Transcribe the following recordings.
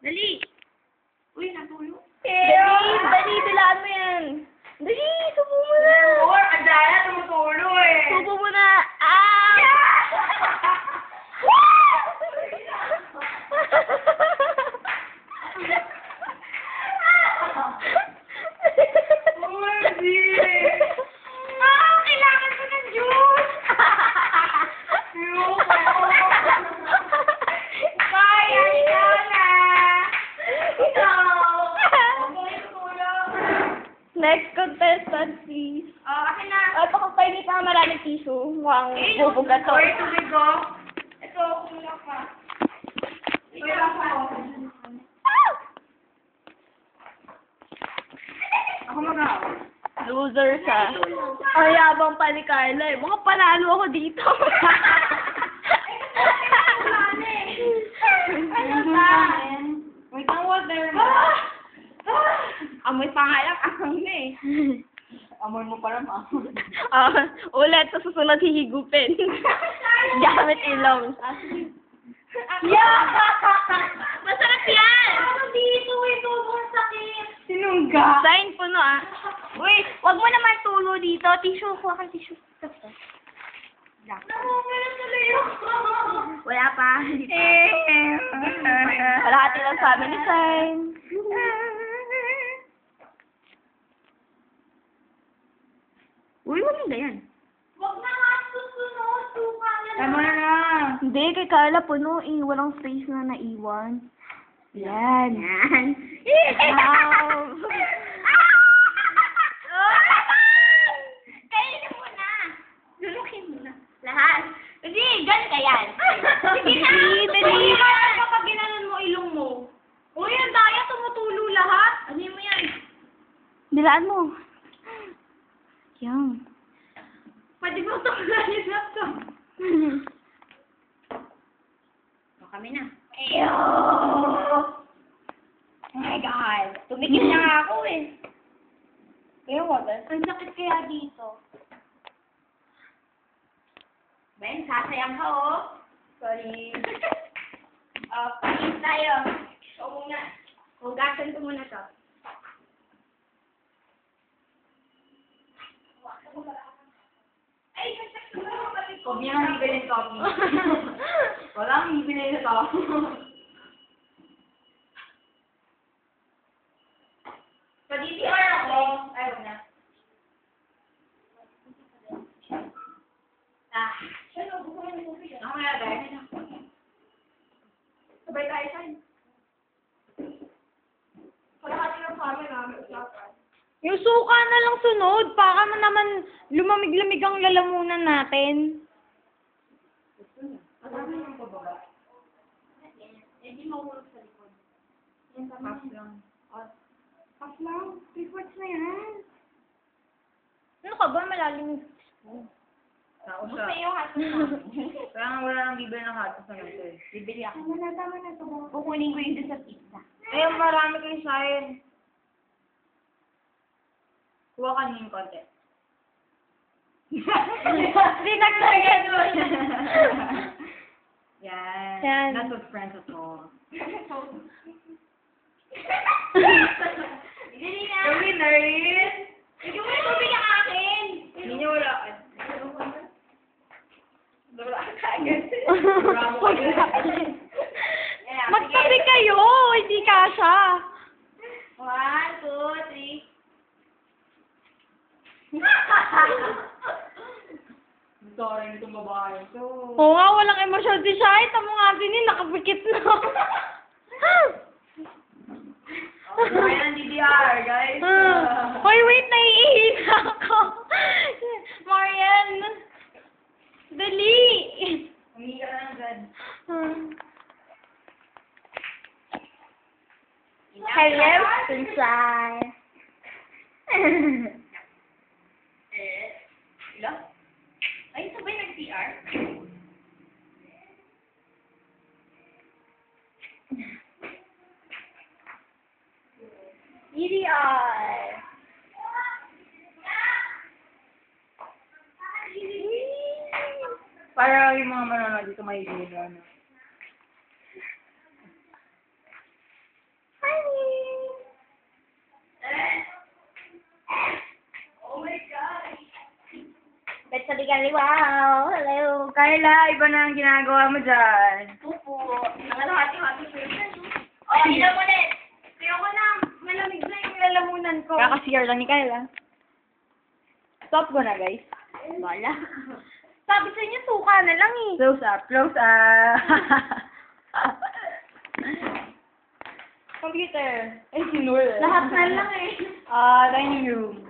Dali! Uy, natulog. Dali, dali, dilaan mo yan. Dali, subo mo na. Or, ang daya, tumutulo eh. Subo mo na. Ah! Urdi! Kailangan ko ng juice! Ayoko. Kaya, ikaw na! Ikaw! Huwag mo itulog. Next contestant, please. Akin na. Pakapay pa maraming tissue. Mukhang bubugat to. Or, tubig ko. Ito, kulang pa. Kulang pa. Ako mag-aaway. Loser siya. Ang yabang pa ni Carla eh. Mukhang panalo ako dito. Wait ang water mo. Amoy pa nga lang. Ahang na eh. Amoy mo para ma. Ulit sa susunod hihigupin. Gamit ilong. Yeah! Masarap yan! Ano dito? Ito ang sakit. Sinungga. Sign puno ah. Uy, wag mo naman tulo dito. Tissue. Kuha kang tissue. Namumula tuloy ako. Wala pa. Wala ka lang family sign. Uy, maganda yan. Wag na nga susunod. Suka na Tama na. Hindi, kay Carla puno eh. Walang space na naiwan. Yan. Yan. Wow. Kainin mo na. Lulukin mo na. Lahat. Hindi, gan ka yan. Sige na. Dali. Kapag ginanon mo ilong mo. Uy, ang daya tumutulo lahat. Ano mo yan? Dilaan mo. Yan. Pwede mo ito kulanin na ito. Kami na. Ew! Oh my God. Tumigil na nga ako eh. Kaya water? Ang sakit kaya dito. Ben, sasayang ka oh. Sorry. Panis tayo. Ikaw muna. Hugasan ko muna to. Ay, sasakit mo ako kapit ko. Huwag niya nang bibilin coffee. Walang bibilin ito. Pa-DTR ako. Ay, wag na. Siya, gusto mo yung tubig. Ako na, guys. Sabay tayo sa'yo. Kalahati ng family namin usapan. Yung suka na lang sunod. Baka mo naman lumamig-lamig ang lalamunan natin. Marami yung pababa. Hindi mahulog sa likod. Yan sa Half lang. Half lang. 3/4 na yan. Ano ka ba? Malalim. Gusto yung hot na. Kaya nga wala nang bibili ng hot sa nito eh. Bibili ako. Tama na ito. Kukunin ko yun doon sa pizza. Eh, marami kayo sa'yo. Kuha ka ng konti. Dinagdagan mo. Yan. Yan. Not with friends at all. Dili na. The winner is... Hindi mo yung tubig ang akin. Hindi niyo wala. Wala ka agad. Magtabi kayo! Hindi kasha. 1, 2, 3. Sorry, itong babae. Oo nga, walang emosyon si Shai. Tamo nga din, nakapikit na. Okay ng DDR, guys. Hoy, wait, naiihina ako. Marian, dali. Hindi ka lang agad. Hello, Sunsai. Ilan? Ay, sabay nag-PR? DDR. Para yung mga manonood dito may video, ano. Oh my God. Let's sabihin, wow, hello. Carla, iba na ang ginagawa mo dyan. Pupo. Ano, hati-hati ko yun. Oh, ilan ulit. Tuyo ko na. Malamig na yung lalamunan ko. Kaka-CR lang ni Carla. Stop ko na, guys. Wala. Sabi sa inyo, suka na lang eh. Close up, close up. Computer. Ay, sinul. Lahat na lang eh. Dining room.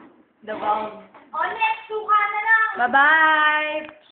The bulb. Oh, next, suka na lang. Bye-bye!